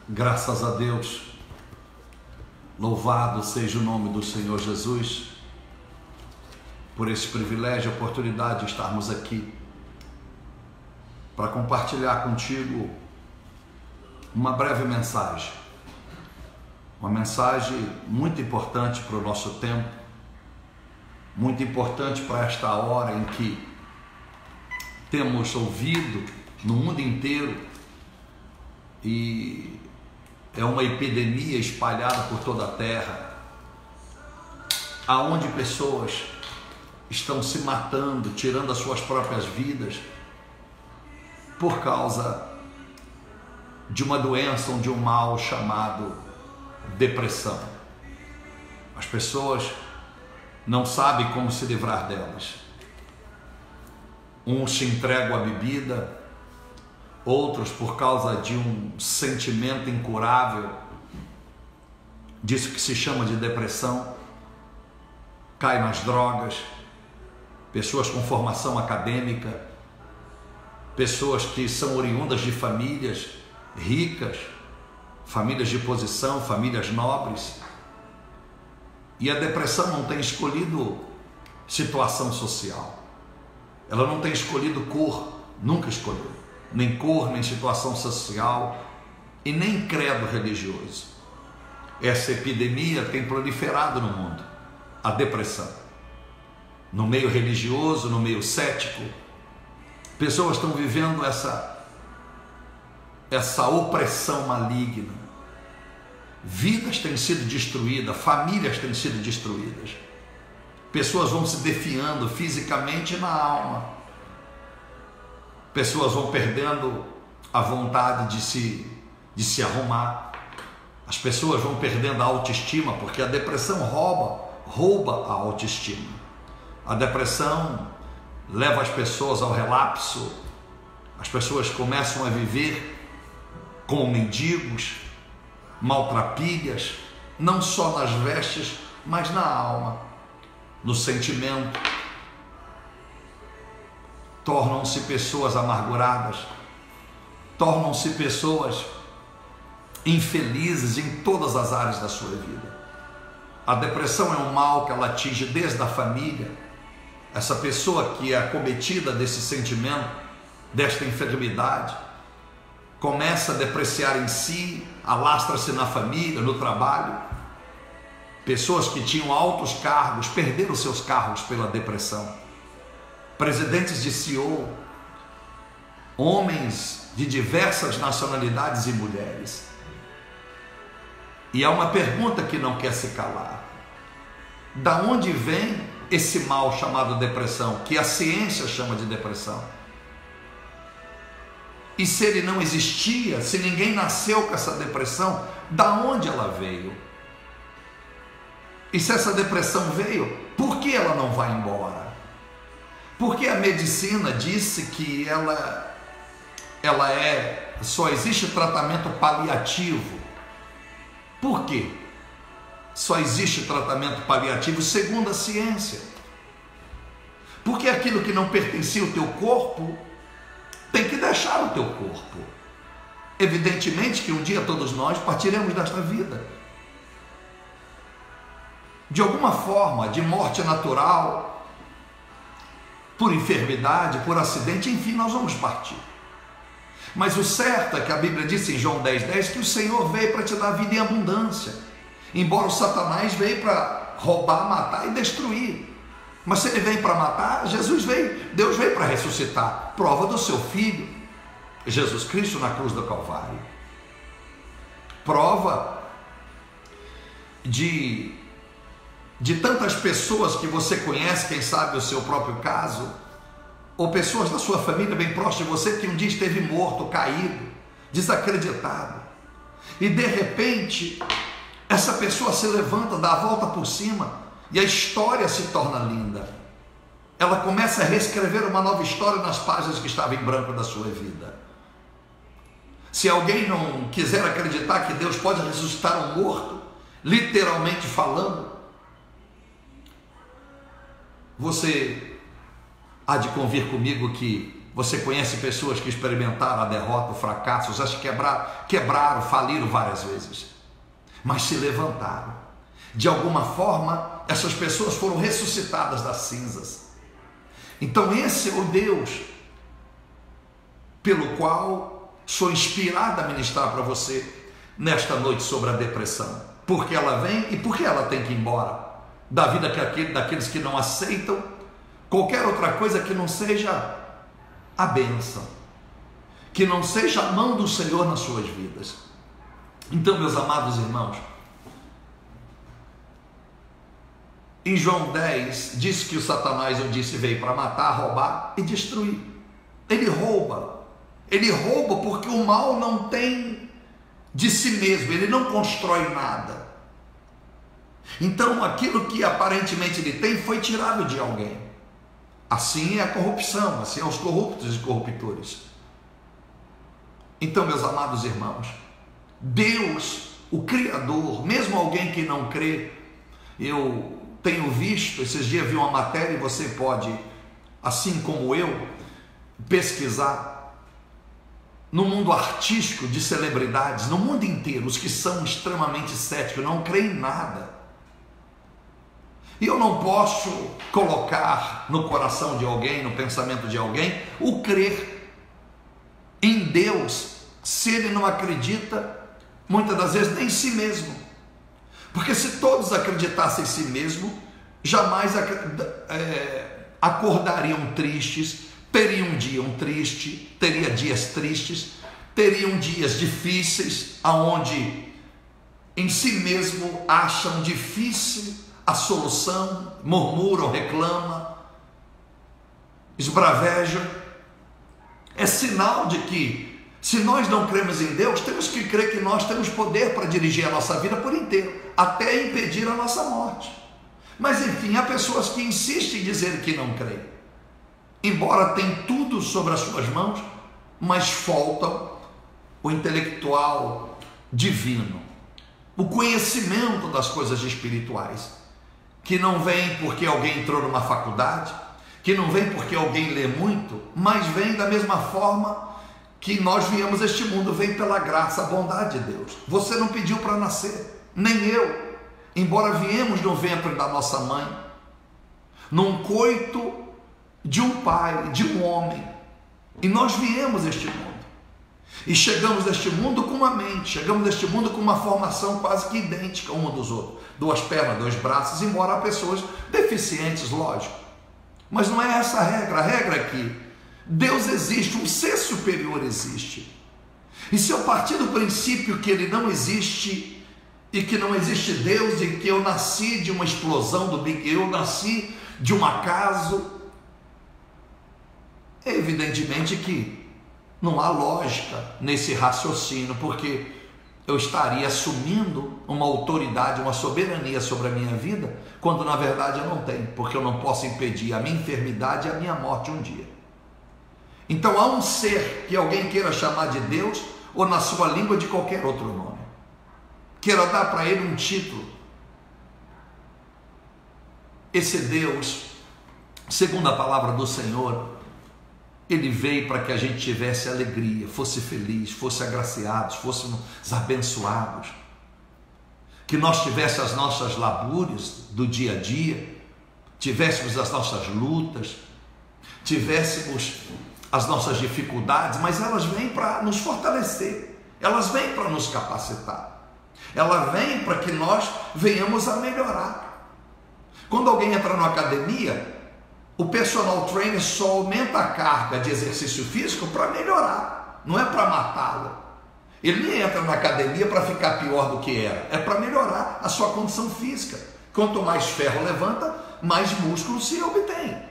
Graças a Deus, louvado seja o nome do Senhor Jesus, por esse privilégio e oportunidade de estarmos aqui, para compartilhar contigo uma breve mensagem, uma mensagem muito importante para o nosso tempo, muito importante para esta hora em que temos ouvido no mundo inteiro e é uma epidemia espalhada por toda a terra, aonde pessoas estão se matando, tirando as suas próprias vidas por causa de uma doença ou de um mal chamado depressão. As pessoas não sabem como se livrar delas. Uns se entregam à bebida, outros por causa de um sentimento incurável, disso que se chama de depressão, caem nas drogas. Pessoas com formação acadêmica, pessoas que são oriundas de famílias ricas, famílias de posição, famílias nobres, e a depressão não tem escolhido situação social, ela não tem escolhido cor, nunca escolheu, nem cor, nem situação social e nem credo religioso. Essa epidemia tem proliferado no mundo, a depressão. No meio religioso, no meio cético, pessoas estão vivendo essa opressão maligna. Vidas têm sido destruídas, famílias têm sido destruídas. Pessoas vão se definhando fisicamente e na alma. Pessoas vão perdendo a vontade de se arrumar. As pessoas vão perdendo a autoestima, porque a depressão rouba a autoestima. A depressão leva as pessoas ao relapso. As pessoas começam a viver como mendigos, maltrapilhas, não só nas vestes, mas na alma, no sentimento. Tornam-se pessoas amarguradas, tornam-se pessoas infelizes em todas as áreas da sua vida. A depressão é um mal que ela atinge desde a família. Essa pessoa que é acometida desse sentimento, desta enfermidade, começa a depreciar em si, alastra-se na família, no trabalho. Pessoas que tinham altos cargos perderam seus cargos pela depressão. Presidentes de CEO, homens de diversas nacionalidades e mulheres. E há uma pergunta que não quer se calar: da onde vem esse mal chamado depressão, que a ciência chama de depressão? E se ele não existia, se ninguém nasceu com essa depressão, da onde ela veio? E se essa depressão veio, por que ela não vai embora? Porque a medicina disse que só existe tratamento paliativo. Por quê? Só existe tratamento paliativo segundo a ciência. Porque aquilo que não pertencia ao teu corpo tem que deixar o teu corpo. Evidentemente que um dia todos nós partiremos desta vida. De alguma forma, de morte natural, por enfermidade, por acidente, enfim, nós vamos partir. Mas o certo é que a Bíblia diz em João 10:10 que o Senhor veio para te dar vida em abundância. Embora o Satanás veio para roubar, matar e destruir. Mas se ele veio para matar, Deus veio para ressuscitar. Prova do seu Filho, Jesus Cristo na cruz do Calvário. Prova de tantas pessoas que você conhece, quem sabe o seu próprio caso, ou pessoas da sua família bem próximas de você que um dia esteve morto, caído, desacreditado. E de repente essa pessoa se levanta, dá a volta por cima e a história se torna linda. Ela começa a reescrever uma nova história nas páginas que estavam em branco da sua vida. Se alguém não quiser acreditar que Deus pode ressuscitar um morto, literalmente falando, você há de convir comigo que Você conhece pessoas que experimentaram a derrota, o fracasso, já se quebraram, faliram várias vezes, mas se levantaram. De alguma forma, essas pessoas foram ressuscitadas das cinzas. Então esse é o Deus pelo qual sou inspirado a ministrar para você nesta noite sobre a depressão. Porque ela vem e porque ela tem que ir embora da vida daqueles que não aceitam qualquer outra coisa que não seja a bênção, que não seja a mão do Senhor nas suas vidas. Então, meus amados irmãos, em João 10, diz que o Satanás, eu disse, veio para matar, roubar e destruir. Ele rouba porque o mal não tem de si mesmo, ele não constrói nada. Então aquilo que aparentemente ele tem foi tirado de alguém. Assim é a corrupção, assim é os corruptos e corruptores. Então, meus amados irmãos, Deus, o Criador, mesmo alguém que não crê, eu tenho visto, esses dias vi uma matéria e você pode, assim como eu, pesquisar no mundo artístico de celebridades, no mundo inteiro, os que são extremamente céticos, não creem em nada. E eu não posso colocar no coração de alguém, no pensamento de alguém, o crer em Deus, se ele não acredita, muitas das vezes, nem em si mesmo. Porque se todos acreditassem em si mesmo, jamais acordariam tristes, teriam um dia triste, teria dias tristes, teriam dias difíceis, aonde em si mesmo acham difícil a solução, murmuram, reclamam, esbravejam. É sinal de que, se nós não cremos em Deus, temos que crer que nós temos poder para dirigir a nossa vida por inteiro, até impedir a nossa morte. Mas enfim, há pessoas que insistem em dizer que não creem, embora tenham tudo sobre as suas mãos, mas faltam o intelectual divino, o conhecimento das coisas espirituais, que não vem porque alguém entrou numa faculdade, que não vem porque alguém lê muito, mas vem da mesma forma que nós viemos a este mundo, vem pela graça, a bondade de Deus. Você não pediu para nascer, nem eu, embora viemos no ventre da nossa mãe, num coito de um pai, de um homem, e nós viemos a este mundo, e chegamos neste mundo com uma mente, chegamos neste mundo com uma formação quase que idêntica um dos outros, 2 pernas, 2 braços, embora há pessoas deficientes, lógico, mas não é essa a regra é que Deus existe, um ser superior existe, e se eu partir do princípio que ele não existe, e que não existe Deus, e que eu nasci de uma explosão do Big, eu nasci de um acaso, evidentemente que não há lógica nesse raciocínio, porque eu estaria assumindo uma autoridade, uma soberania sobre a minha vida, quando na verdade eu não tenho, porque eu não posso impedir a minha enfermidade e a minha morte um dia. Então há um ser que alguém queira chamar de Deus, ou na sua língua de qualquer outro nome, queira dar para ele um título. Esse Deus, segundo a palavra do Senhor, ele veio para que a gente tivesse alegria, fosse feliz, fosse agraciados, fôssemos abençoados, que nós tivéssemos as nossas labores do dia a dia, tivéssemos as nossas lutas, tivéssemos as nossas dificuldades, mas elas vêm para nos fortalecer, elas vêm para nos capacitar, elas vêm para que nós venhamos a melhorar. Quando alguém entra na academia, o personal trainer só aumenta a carga de exercício físico para melhorar, não é para matá-lo. Ele nem entra na academia para ficar pior do que era, é para melhorar a sua condição física. Quanto mais ferro levanta, mais músculo se obtém.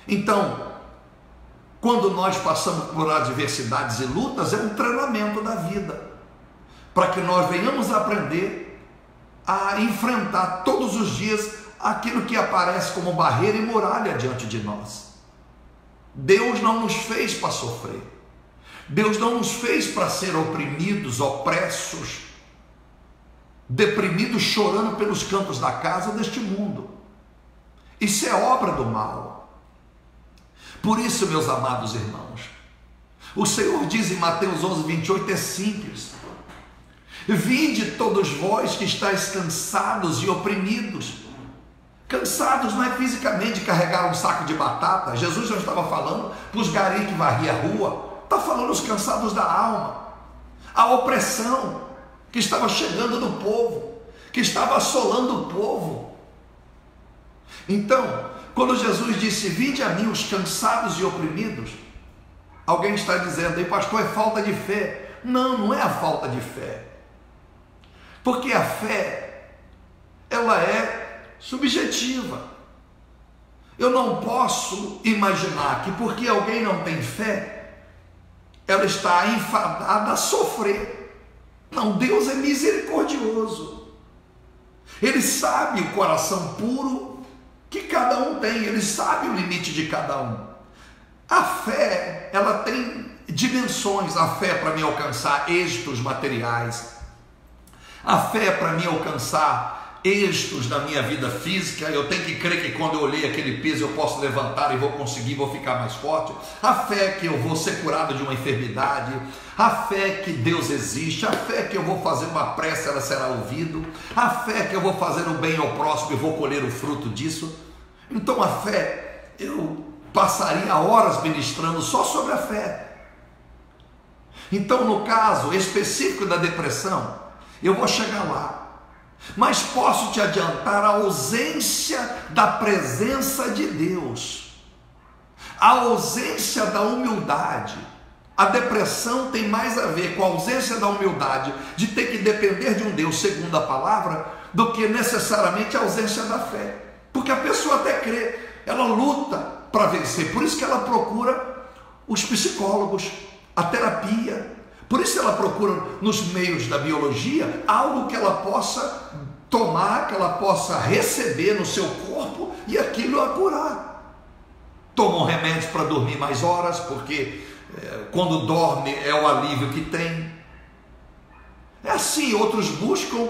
Então, quando nós passamos por adversidades e lutas, é um treinamento da vida, para que nós venhamos a aprender a enfrentar todos os dias aquilo que aparece como barreira e muralha diante de nós. Deus não nos fez para sofrer, Deus não nos fez para ser oprimidos, opressos, deprimidos, chorando pelos cantos da casa deste mundo. Isso é obra do mal. Por isso, meus amados irmãos, o Senhor diz em Mateus 11, 28, é simples: vinde todos vós que estáis cansados e oprimidos. Cansados não é fisicamente de carregar um saco de batata. Jesus não estava falando para os garis que varriam a rua. Está falando os cansados da alma. A opressão que estava chegando no povo, que estava assolando o povo. Então, quando Jesus disse, vinde a mim os cansados e oprimidos, alguém está dizendo, aí pastor, é falta de fé. Não, não é a falta de fé. Porque a fé, ela é subjetiva. Eu não posso imaginar que porque alguém não tem fé, ela está enfadada a sofrer. Não, Deus é misericordioso. Ele sabe o coração puro que cada um tem, ele sabe o limite de cada um. A fé, ela tem dimensões. A fé para me alcançar êxitos materiais, a fé para me alcançar êxitos na minha vida física. Eu tenho que crer que quando eu olhei aquele peso eu posso levantar e vou conseguir, vou ficar mais forte. A fé que eu vou ser curado de uma enfermidade, a fé que Deus existe, a fé que eu vou fazer uma prece, ela será ouvida, a fé que eu vou fazer o bem ao próximo e vou colher o fruto disso. Então a fé, eu passaria horas ministrando só sobre a fé. Então no caso específico da depressão, eu vou chegar lá, mas posso te adiantar a ausência da presença de Deus, a ausência da humildade. A depressão tem mais a ver com a ausência da humildade, de ter que depender de um Deus segundo a palavra, do que necessariamente a ausência da fé. Porque a pessoa até crê, ela luta para vencer, por isso que ela procura os psicólogos, a terapia. Por isso ela procura nos meios da biologia algo que ela possa tomar, que ela possa receber no seu corpo e aquilo a curar. Tomam remédios para dormir mais horas, porque quando dorme é o alívio que tem. É assim, outros buscam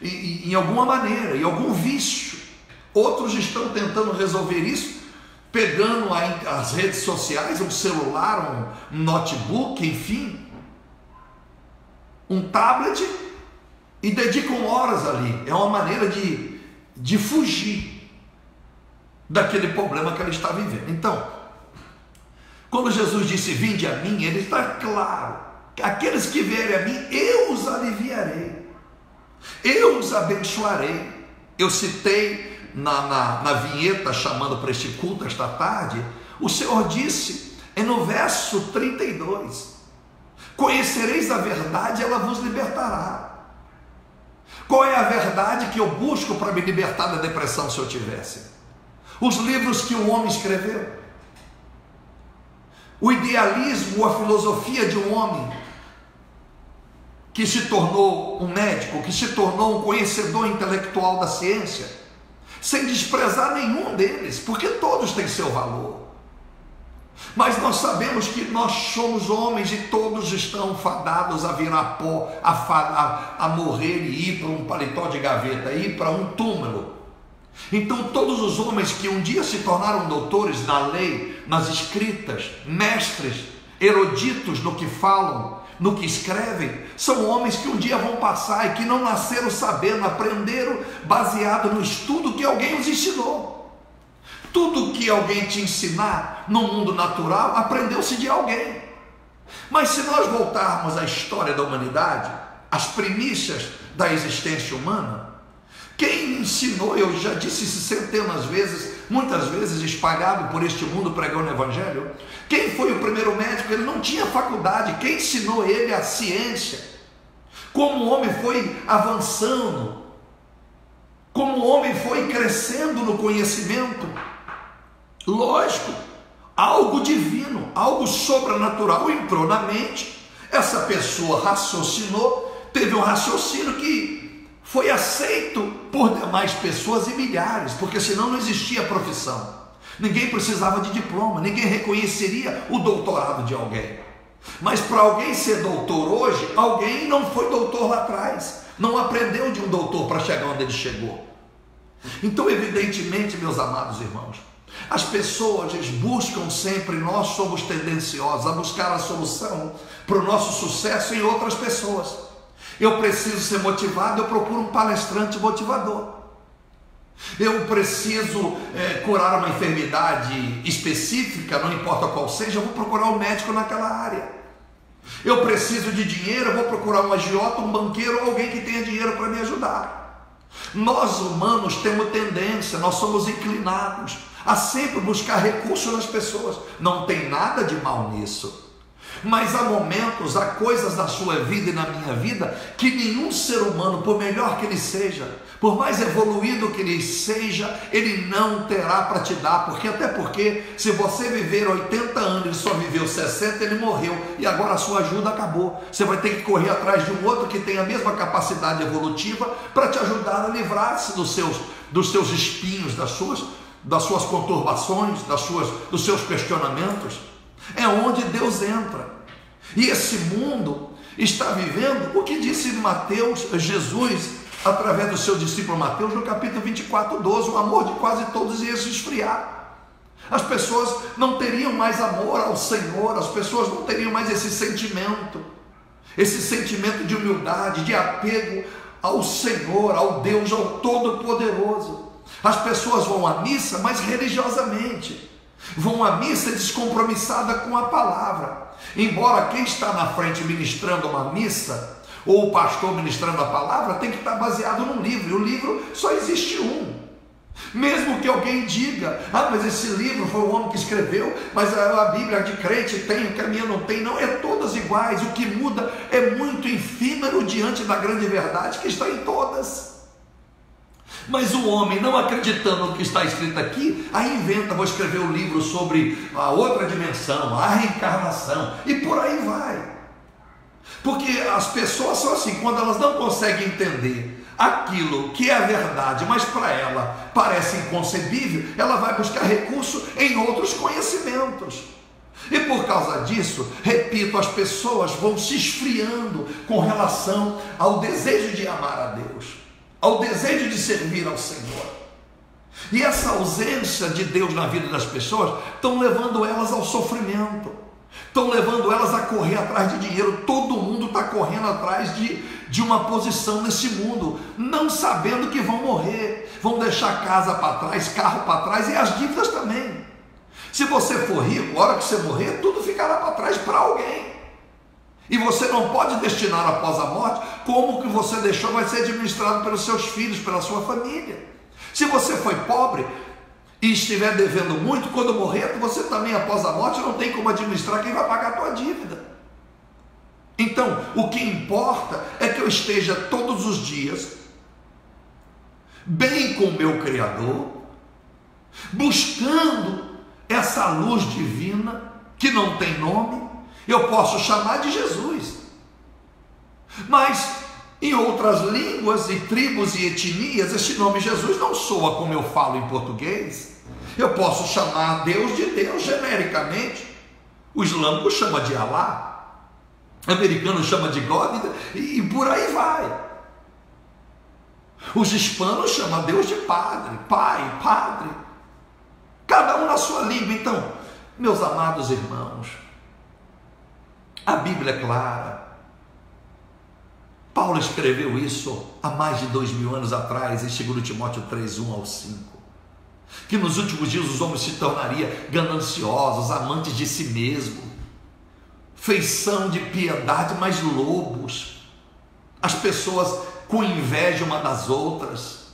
em alguma maneira, em algum vício. Outros estão tentando resolver isso pegando as redes sociais, um celular, um notebook, enfim, um tablet, e dedicam horas ali. É uma maneira de fugir daquele problema que ela está vivendo. Então, quando Jesus disse, vinde a mim, ele está claro, aqueles que vierem a mim, eu os aliviarei, eu os abençoarei. Eu citei na vinheta chamando para este culto esta tarde, o Senhor disse, no verso 32, conhecereis a verdade, ela vos libertará. Qual é a verdade que eu busco para me libertar da depressão se eu tivesse? Os livros que o homem escreveu, o idealismo, a filosofia de um homem que se tornou um médico, que se tornou um conhecedor intelectual da ciência, sem desprezar nenhum deles, porque todos têm seu valor. Mas nós sabemos que nós somos homens e todos estão fadados a virar pó, a morrer e ir para um paletó de gaveta, ir para um túmulo. Então todos os homens que um dia se tornaram doutores na lei, nas escritas, mestres, eruditos no que falam, no que escrevem, são homens que um dia vão passar e que não nasceram sabendo, aprenderam baseado no estudo que alguém os ensinou. Tudo que alguém te ensinar no mundo natural, aprendeu-se de alguém. Mas se nós voltarmos à história da humanidade, às primícias da existência humana, quem ensinou, eu já disse isso centenas de vezes, muitas vezes espalhado por este mundo pregando o evangelho, quem foi o primeiro médico? Ele não tinha faculdade. Quem ensinou ele a ciência? Como o homem foi avançando, como o homem foi crescendo no conhecimento, lógico, algo divino, algo sobrenatural entrou na mente, essa pessoa raciocinou, teve um raciocínio que foi aceito por demais pessoas e milhares, porque senão não existia profissão, ninguém precisava de diploma, ninguém reconheceria o doutorado de alguém. Mas para alguém ser doutor hoje, alguém não foi doutor lá atrás, não aprendeu de um doutor para chegar onde ele chegou. Então evidentemente, meus amados irmãos, As pessoas buscam sempre, nós somos tendenciosos a buscar a solução para o nosso sucesso em outras pessoas. Eu preciso ser motivado, eu procuro um palestrante motivador. Eu preciso curar uma enfermidade específica, não importa qual seja, eu vou procurar um médico naquela área. Eu preciso de dinheiro, eu vou procurar um agiota, um banqueiro, alguém que tenha dinheiro para me ajudar. Nós humanos temos tendência, nós somos inclinados a sempre buscar recursos nas pessoas. Não tem nada de mal nisso. Mas há momentos, há coisas na sua vida e na minha vida que nenhum ser humano, por melhor que ele seja, por mais evoluído que ele seja, ele não terá para te dar, até porque se você viver 80 anos, ele só viveu 60, ele morreu, e agora a sua ajuda acabou. Você vai ter que correr atrás de um outro que tem a mesma capacidade evolutiva para te ajudar a livrar-se dos seus espinhos, das suas conturbações, dos seus questionamentos. É onde Deus entra. E esse mundo está vivendo o que disse Mateus, Jesus, através do seu discípulo Mateus, no capítulo 24, 12, o amor de quase todos ia se esfriar. As pessoas não teriam mais amor ao Senhor, as pessoas não teriam mais esse sentimento de humildade, de apego ao Senhor, ao Deus, ao Todo-Poderoso. As pessoas vão à missa, mas religiosamente. Vão à missa descompromissada com a palavra. Embora quem está na frente ministrando uma missa, ou o pastor ministrando a palavra, tem que estar baseado num livro. E o livro só existe um. Mesmo que alguém diga, mas esse livro foi o homem que escreveu, mas a Bíblia de crente tem, que a minha não tem. Não, é todas iguais. O que muda é muito efímero diante da grande verdade que está em todas. Mas o homem, não acreditando no que está escrito aqui, aí inventa, vou escrever um livro sobre a outra dimensão, a reencarnação, e por aí vai. Porque as pessoas são assim, quando elas não conseguem entender aquilo que é a verdade, mas para ela parece inconcebível, ela vai buscar recurso em outros conhecimentos. E por causa disso, repito, as pessoas vão se esfriando com relação ao desejo de amar a Deus, ao desejo de servir ao Senhor. E essa ausência de Deus na vida das pessoas estão levando elas ao sofrimento, estão levando elas a correr atrás de dinheiro. Todo mundo está correndo atrás de uma posição nesse mundo, não sabendo que vão morrer, vão deixar casa para trás, carro para trás e as dívidas também. Se você for rico, a hora que você morrer, tudo ficará para trás para alguém. E você não pode destinar após a morte, como o que você deixou vai ser administrado pelos seus filhos, pela sua família. Se você foi pobre e estiver devendo muito, quando morrer, você também após a morte não tem como administrar quem vai pagar a tua dívida. Então, o que importa é que eu esteja todos os dias bem com o meu Criador, buscando essa luz divina que não tem nome. Eu posso chamar de Jesus, mas em outras línguas e tribos e etnias, esse nome Jesus não soa como eu falo em português. Eu posso chamar Deus de Deus genericamente. O islâmico chama de Alá, o americano chama de God, e por aí vai. Os hispanos chamam Deus de Padre, Pai, Padre, cada um na sua língua. Então, meus amados irmãos, a Bíblia é clara. Paulo escreveu isso há mais de 2000 anos atrás, em 2 Timóteo 3, 1 ao 5. Que nos últimos dias os homens se tornariam gananciosos, amantes de si mesmo, feição de piedade, mas lobos. As pessoas com inveja uma das outras.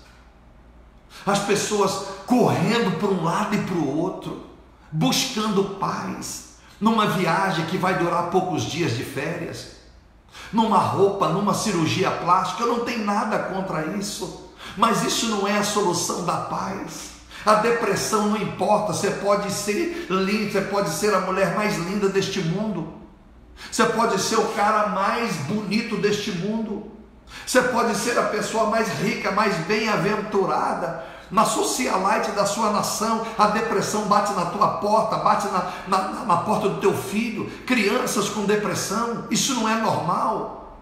As pessoas correndo para um lado e para o outro, buscando paz. Numa viagem que vai durar poucos dias de férias, numa roupa, numa cirurgia plástica. Eu não tenho nada contra isso, mas isso não é a solução da paz. A depressão não importa. Você pode ser lindo, você pode ser a mulher mais linda deste mundo, você pode ser o cara mais bonito deste mundo, você pode ser a pessoa mais rica, mais bem-aventurada. Na socialite da sua nação, a depressão bate na tua porta, bate na porta do teu filho. Crianças com depressão, isso não é normal.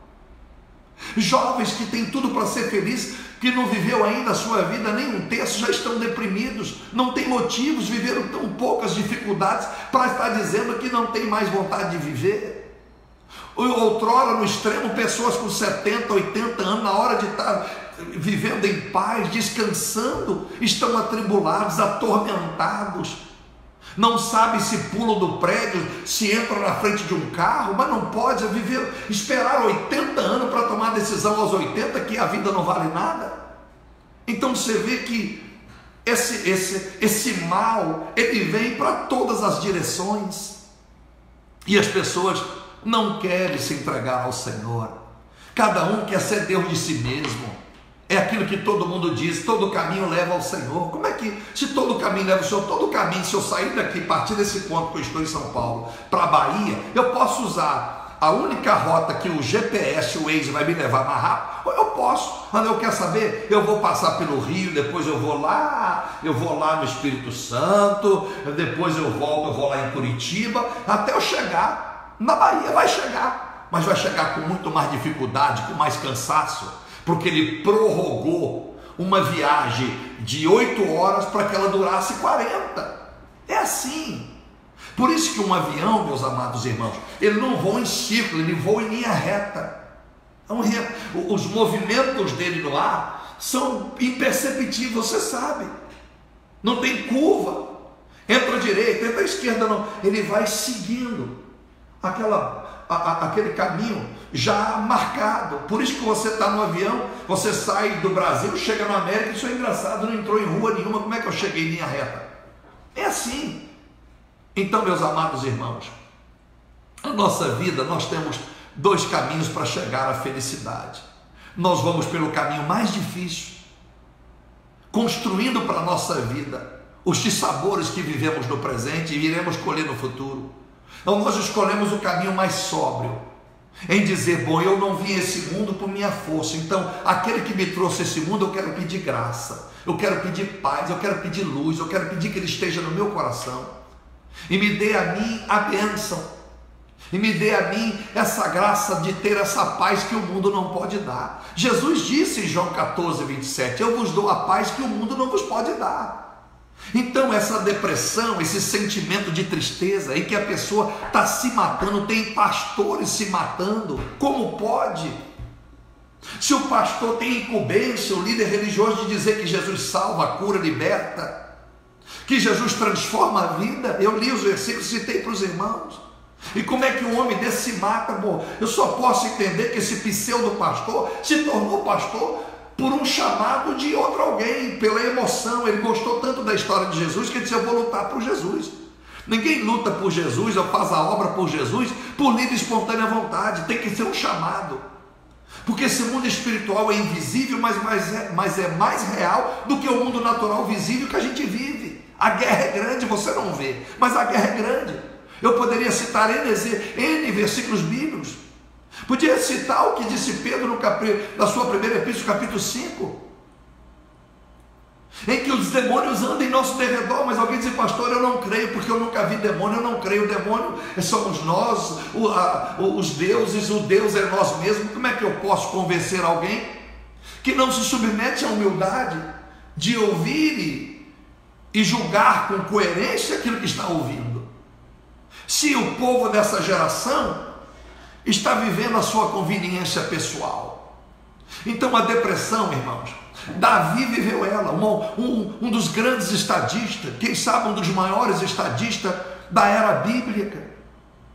Jovens que têm tudo para ser felizes, que não viveu ainda a sua vida nem um terço, já estão deprimidos, não tem motivos, viveram tão poucas dificuldades para estar dizendo que não tem mais vontade de viver. Outrora, no extremo, pessoas com 70, 80 anos, na hora de estar vivendo em paz, descansando, estão atribulados, atormentados. Não sabe se pulam do prédio, se entram na frente de um carro, mas não pode esperar 80 anos para tomar a decisão aos 80 que a vida não vale nada. Então você vê que esse mal, ele vem para todas as direções, e as pessoas não querem se entregar ao Senhor. Cada um quer ser Deus de si mesmo. É aquilo que todo mundo diz, todo caminho leva ao Senhor. Como é que, se todo caminho leva ao Senhor, todo caminho, se eu sair daqui, partir desse ponto que eu estou em São Paulo, para a Bahia, eu posso usar a única rota que o GPS, o Waze vai me levar mais rápido? Eu posso, mas eu quero saber, eu vou passar pelo Rio, depois eu vou lá no Espírito Santo, depois eu vou lá em Curitiba, até eu chegar na Bahia. Vai chegar, mas vai chegar com muito mais dificuldade, com mais cansaço, porque ele prorrogou uma viagem de 8 horas para que ela durasse 40. É assim. Por isso que um avião, meus amados irmãos, ele não voa em círculo, ele voa em linha reta. Os movimentos dele no ar são imperceptíveis, você sabe. Não tem curva. Entra à direita, entra à esquerda, não. Ele vai seguindo aquele caminho já marcado. Por isso que você está no avião, você sai do Brasil, chega na América. Isso é engraçado, não entrou em rua nenhuma. Como é que eu cheguei em linha reta? É assim. Então, meus amados irmãos, a nossa vida, nós temos 2 caminhos para chegar à felicidade. Nós vamos pelo caminho mais difícil, construindo para a nossa vida os dissabores que vivemos no presente e iremos colher no futuro. Então nós escolhemos o caminho mais sóbrio, em dizer, bom, eu não vim a esse mundo por minha força, então aquele que me trouxe a esse mundo, eu quero pedir graça, eu quero pedir paz, eu quero pedir luz, eu quero pedir que ele esteja no meu coração, e me dê a mim a bênção, e me dê a mim essa graça de ter essa paz que o mundo não pode dar. Jesus disse em João 14, 27, eu vos dou a paz que o mundo não vos pode dar. Então essa depressão, esse sentimento de tristeza em que a pessoa está se matando, tem pastores se matando, como pode? Se o pastor tem incumbência, o líder religioso, de dizer que Jesus salva, cura, liberta, que Jesus transforma a vida, eu li os versículos, citei para os irmãos. E como é que um homem desse se mata? Bom, eu só posso entender que esse pseudo pastor se tornou pastor por um chamado de outro alguém, pela emoção. Ele gostou tanto da história de Jesus que ele disse, eu vou lutar por Jesus. Ninguém luta por Jesus ou faz a obra por Jesus por livre e espontânea vontade. Tem que ser um chamado, porque esse mundo espiritual é invisível, mas é mais real do que o mundo natural visível que a gente vive. A guerra é grande, você não vê, mas a guerra é grande. Eu poderia citar N versículos bíblicos. Podia citar o que disse Pedro na sua primeira epístola, capítulo 5, em que os demônios andam em nosso derredor. Mas alguém diz, pastor, eu não creio, porque eu nunca vi demônio. Eu não creio, o demônio somos nós, os deuses, o Deus é nós mesmos. Como é que eu posso convencer alguém que não se submete à humildade de ouvir e julgar com coerência aquilo que está ouvindo? Se o povo dessa geração está vivendo a sua conveniência pessoal. Então a depressão, irmãos, Davi viveu ela, um dos grandes estadistas, quem sabe um dos maiores estadistas da era bíblica,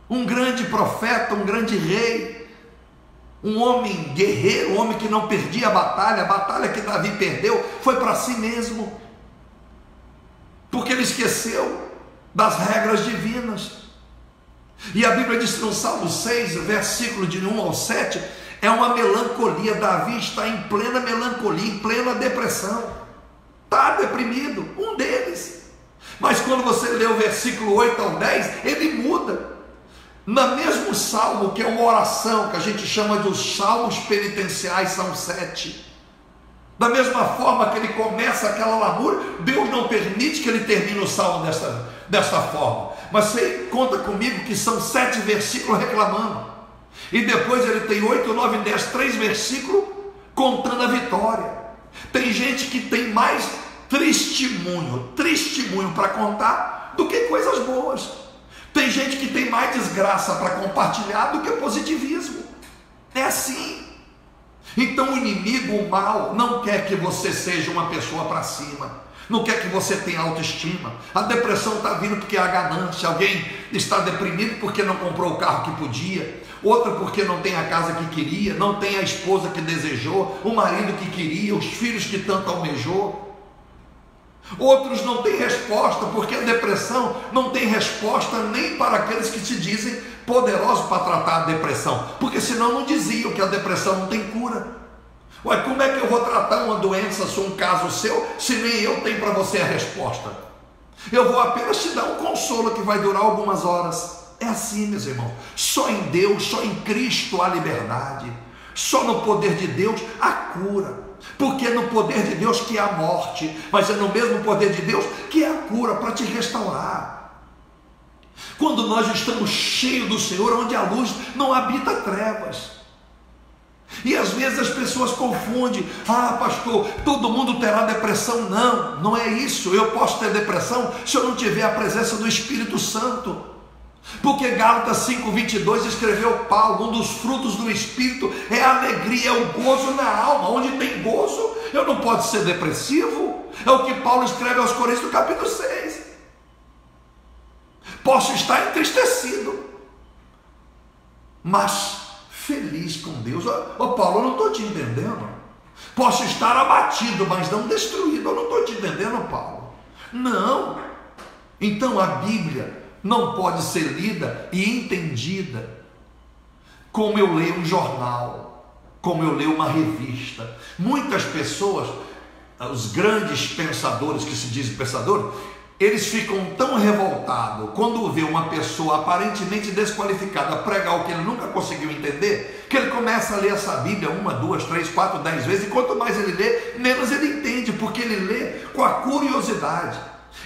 um grande profeta, um grande rei, um homem guerreiro, um homem que não perdia a batalha que Davi perdeu foi para si mesmo, porque ele esqueceu das regras divinas. E a Bíblia diz no Salmo 6, versículo de 1 ao 7, é uma melancolia. Davi está em plena melancolia, em plena depressão, está deprimido, um deles. Mas quando você lê o versículo 8 ao 10, ele muda. No mesmo salmo, que é uma oração que a gente chama de os salmos penitenciais, são 7. Da mesma forma que ele começa aquela lamúria, Deus não permite que ele termine o salmo desta forma. Mas você conta comigo que são 7 versículos reclamando. E depois ele tem 8, 9, 10, 3 versículos contando a vitória. Tem gente que tem mais testemunho para contar do que coisas boas. Tem gente que tem mais desgraça para compartilhar do que positivismo. É assim. Então o inimigo, o mal, não quer que você seja uma pessoa para cima. Não quer que você tenha autoestima. A depressão está vindo porque há ganância. Alguém está deprimido porque não comprou o carro que podia, outra porque não tem a casa que queria, não tem a esposa que desejou, o marido que queria, os filhos que tanto almejou. Outros não têm resposta, porque a depressão não tem resposta nem para aqueles que se dizem poderosos para tratar a depressão, porque senão não diziam que a depressão não tem cura. Ué, como é que eu vou tratar uma doença, se um caso seu, se nem eu tenho para você a resposta? Eu vou apenas te dar um consolo que vai durar algumas horas. É assim, meus irmãos. Só em Deus, só em Cristo há liberdade. Só no poder de Deus há cura. Porque é no poder de Deus que há morte, mas é no mesmo poder de Deus que há cura para te restaurar. Quando nós estamos cheios do Senhor, onde a luz não habita trevas. E às vezes as pessoas confundem: ah, pastor, todo mundo terá depressão. Não, não é isso. Eu posso ter depressão se eu não tiver a presença do Espírito Santo. Porque Gálatas 5:22 escreveu Paulo: um dos frutos do Espírito é a alegria, é o gozo na alma. Onde tem gozo, eu não posso ser depressivo. É o que Paulo escreve aos Coríntios no capítulo 6. Posso estar entristecido, mas feliz com Deus. Ô Paulo, eu não estou te entendendo. Posso estar abatido, mas não destruído. Eu não estou te entendendo, Paulo. Não. Então a Bíblia não pode ser lida e entendida como eu leio um jornal, como eu leio uma revista. Muitas pessoas, os grandes pensadores que se dizem pensadores, eles ficam tão revoltados quando vê uma pessoa aparentemente desqualificada pregar o que ele nunca conseguiu entender, que ele começa a ler essa Bíblia 1, 2, 3, 4, 10 vezes, e quanto mais ele lê, menos ele entende, porque ele lê com a curiosidade,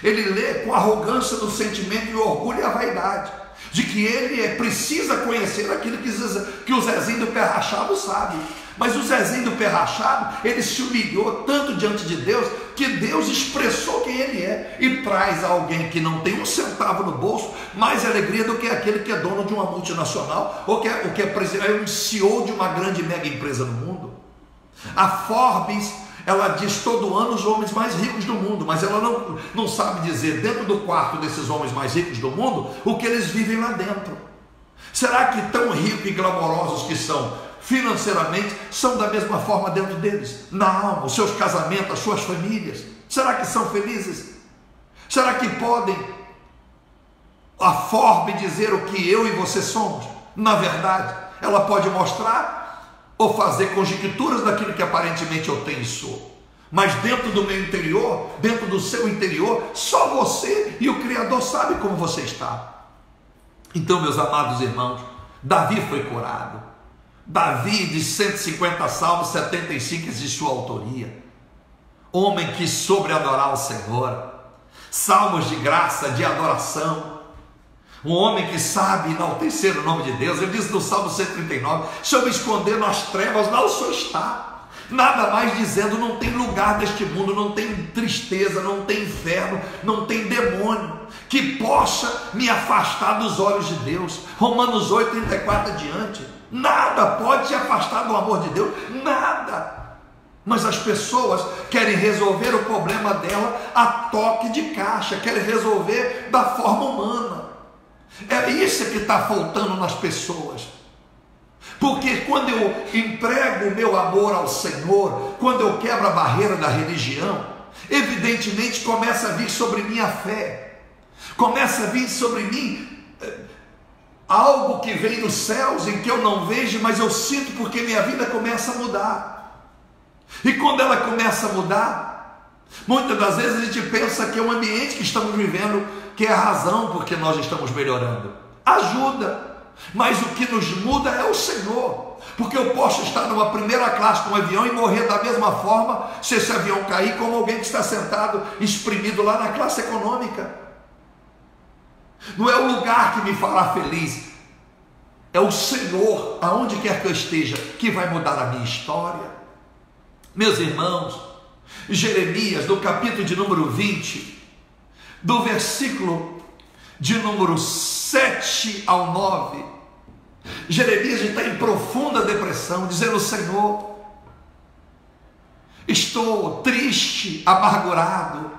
ele lê com a arrogância do sentimento e o orgulho e a vaidade, de que ele precisa conhecer aquilo que o Zezinho do Pé Rachado sabe. Mas o Zezinho do Pé Rachado, ele se humilhou tanto diante de Deus, que Deus expressou quem ele é, e traz a alguém que não tem um centavo no bolso mais alegria do que aquele que é dono de uma multinacional, ou que é um CEO de uma grande mega empresa no mundo. A Forbes, ela diz todo ano os homens mais ricos do mundo, mas ela não sabe dizer dentro do quarto desses homens mais ricos do mundo o que eles vivem lá dentro. Será que tão ricos e glamourosos que são financeiramente, são da mesma forma dentro deles, na alma, os seus casamentos, as suas famílias? Será que são felizes? Será que podem a Forbes dizer o que eu e você somos? Na verdade, ela pode mostrar ou fazer conjecturas daquilo que aparentemente eu tenho e sou, mas dentro do meu interior, dentro do seu interior, só você e o Criador sabe como você está. Então, meus amados irmãos, Davi foi curado. Davi, de 150 salmos, 75 de sua autoria. Homem que soube adorar o Senhor. Salmos de graça, de adoração. Um homem que sabe enaltecer o nome de Deus. Ele diz no Salmo 139: se eu me esconder nas trevas, lá o Senhor está. Nada mais dizendo, não tem lugar neste mundo, não tem tristeza, não tem inferno, não tem demônio que possa me afastar dos olhos de Deus. Romanos 8, 34 adiante. Nada pode te afastar do amor de Deus, nada. Mas as pessoas querem resolver o problema dela a toque de caixa, querem resolver da forma humana. É isso que está faltando nas pessoas. Porque quando eu emprego o meu amor ao Senhor, quando eu quebro a barreira da religião, evidentemente começa a vir sobre mim a fé, começa a vir sobre mim algo que vem dos céus, em que eu não vejo, mas eu sinto, porque minha vida começa a mudar. E quando ela começa a mudar, muitas das vezes a gente pensa que é o ambiente que estamos vivendo que é a razão porque nós estamos melhorando. Ajuda, mas o que nos muda é o Senhor. Porque eu posso estar numa primeira classe com um avião e morrer da mesma forma se esse avião cair, como alguém que está sentado, espremido lá na classe econômica. Não é o lugar que me fará feliz, É o Senhor, aonde quer que eu esteja, que vai mudar a minha história. Meus irmãos, Jeremias, no capítulo de número 20, do versículo de número 7 ao 9, Jeremias está em profunda depressão, dizendo: Senhor, estou triste, amargurado.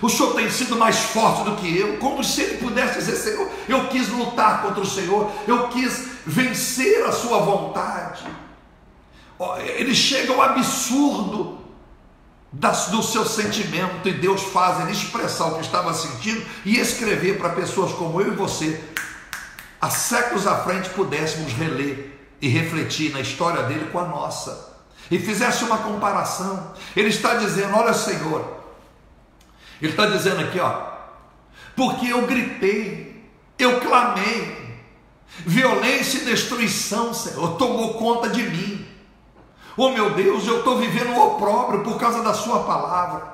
O Senhor tem sido mais forte do que eu, como se ele pudesse dizer: Senhor, eu quis lutar contra o Senhor, eu quis vencer a sua vontade. Ele chega ao absurdo do seu sentimento, e Deus faz ele expressar o que estava sentindo e escrever para pessoas como eu e você, há séculos à frente, pudéssemos reler e refletir na história dele com a nossa, e fizesse uma comparação. Ele está dizendo: olha, Senhor, ele está dizendo aqui, porque eu gritei, eu clamei, violência e destruição, Senhor, tomou conta de mim. Oh meu Deus, eu estou vivendo o opróbrio por causa da sua palavra.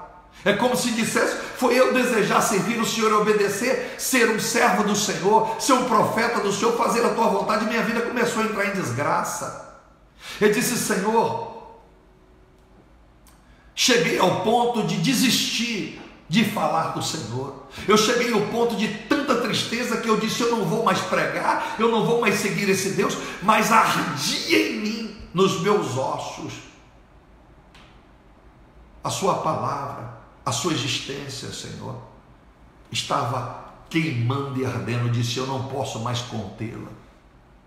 É como se dissesse: foi eu desejar servir o Senhor e obedecer, ser um servo do Senhor, ser um profeta do Senhor, fazer a tua vontade, minha vida começou a entrar em desgraça. Ele disse: Senhor, cheguei ao ponto de desistir de falar do Senhor. Eu cheguei ao ponto de tanta tristeza que eu disse: eu não vou mais pregar, eu não vou mais seguir esse Deus, mas ardia em mim, nos meus ossos, a sua palavra, a sua existência, Senhor, estava queimando e ardendo. Eu disse: eu não posso mais contê-la.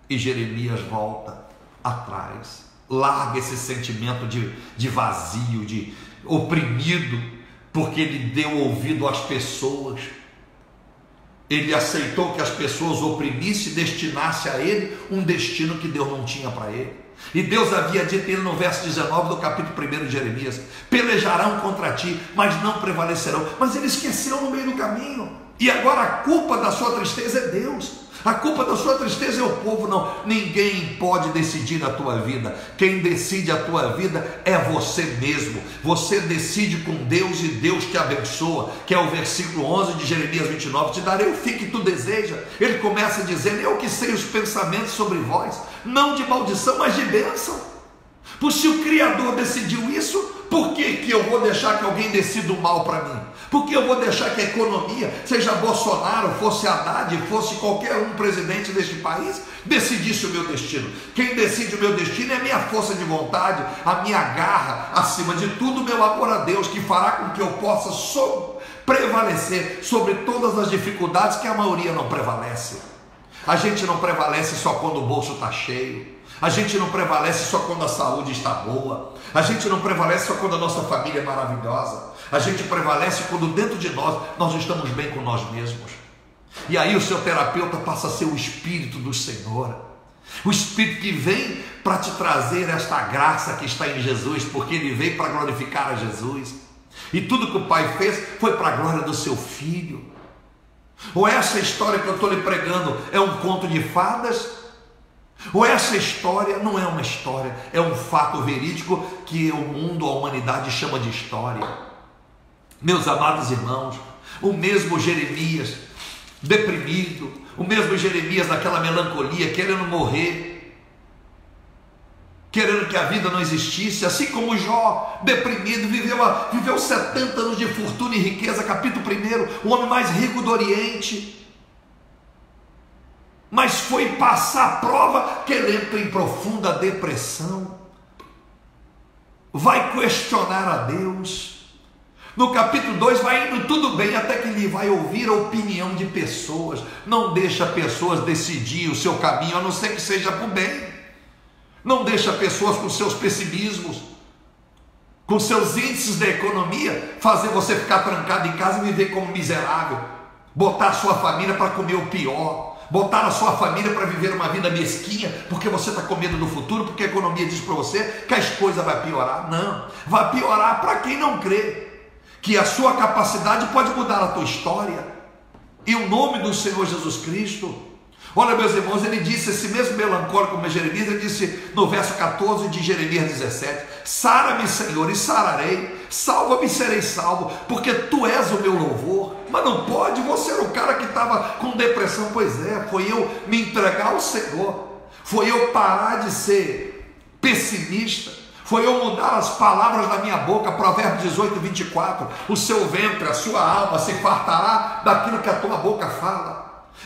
E Jeremias volta atrás, larga esse sentimento de vazio, de oprimido, porque ele deu ouvido às pessoas. Ele aceitou que as pessoas oprimissem e destinassem a ele um destino que Deus não tinha para ele. E Deus havia dito a ele no verso 19 do capítulo 1 de Jeremias: pelejarão contra ti, mas não prevalecerão. Mas ele esqueceu no meio do caminho, e agora a culpa da sua tristeza é Deus. A culpa da sua tristeza é o povo. Não, ninguém pode decidir a tua vida. Quem decide a tua vida é você mesmo. Você decide com Deus e Deus te abençoa, que é o versículo 11 de Jeremias 29. Te darei o fim que tu deseja. Ele começa dizendo: eu que sei os pensamentos sobre vós, não de maldição, mas de bênção. Pois se o Criador decidiu isso, por que eu vou deixar que alguém decida o mal para mim? Por que eu vou deixar que a economia, seja Bolsonaro, fosse Haddad, fosse qualquer um presidente deste país, decidisse o meu destino? Quem decide o meu destino é a minha força de vontade, a minha garra, acima de tudo, meu amor a Deus, que fará com que eu possa prevalecer sobre todas as dificuldades que a maioria não prevalece. A gente não prevalece só quando o bolso está cheio. A gente não prevalece só quando a saúde está boa. A gente não prevalece só quando a nossa família é maravilhosa. A gente prevalece quando dentro de nós estamos bem com nós mesmos. E aí o seu terapeuta passa a ser o Espírito do Senhor. O Espírito que vem para te trazer esta graça que está em Jesus, porque ele veio para glorificar a Jesus. E tudo que o Pai fez foi para a glória do seu Filho. Ou essa história que eu estou lhe pregando é um conto de fadas? Ou essa história não é uma história, é um fato verídico que o mundo, a humanidade chama de história? Meus amados irmãos, o mesmo Jeremias deprimido, o mesmo Jeremias naquela melancolia, querendo morrer, querendo que a vida não existisse, assim como Jó, deprimido, viveu 70 anos de fortuna e riqueza, capítulo 1, o homem mais rico do Oriente, mas foi passar a prova que ele entra em profunda depressão, vai questionar a Deus. No capítulo 2 vai indo tudo bem, até que ele vai ouvir a opinião de pessoas. Não deixa pessoas decidir o seu caminho, a não ser que seja para o bem. Não deixa pessoas com seus pessimismos, com seus índices da economia, fazer você ficar trancado em casa e viver como miserável, botar a sua família para comer o pior, botar a sua família para viver uma vida mesquinha, porque você está com medo do futuro, porque a economia diz para você que as coisas vão piorar. Não, vai piorar para quem não crê que a sua capacidade pode mudar a tua história. E o nome do Senhor Jesus Cristo, Olha, meus irmãos, ele disse, esse mesmo melancólico como Jeremias, ele disse no verso 14 de Jeremias 17: sara-me, Senhor, e sararei, salva-me e serei salvo, porque tu és o meu louvor. Mas não pode, você era o cara que estava com depressão. Pois é, foi eu me entregar ao Senhor, foi eu parar de ser pessimista, foi eu mudar as palavras da minha boca. Provérbios 18, 24, o seu ventre, a sua alma se fartará daquilo que a tua boca fala.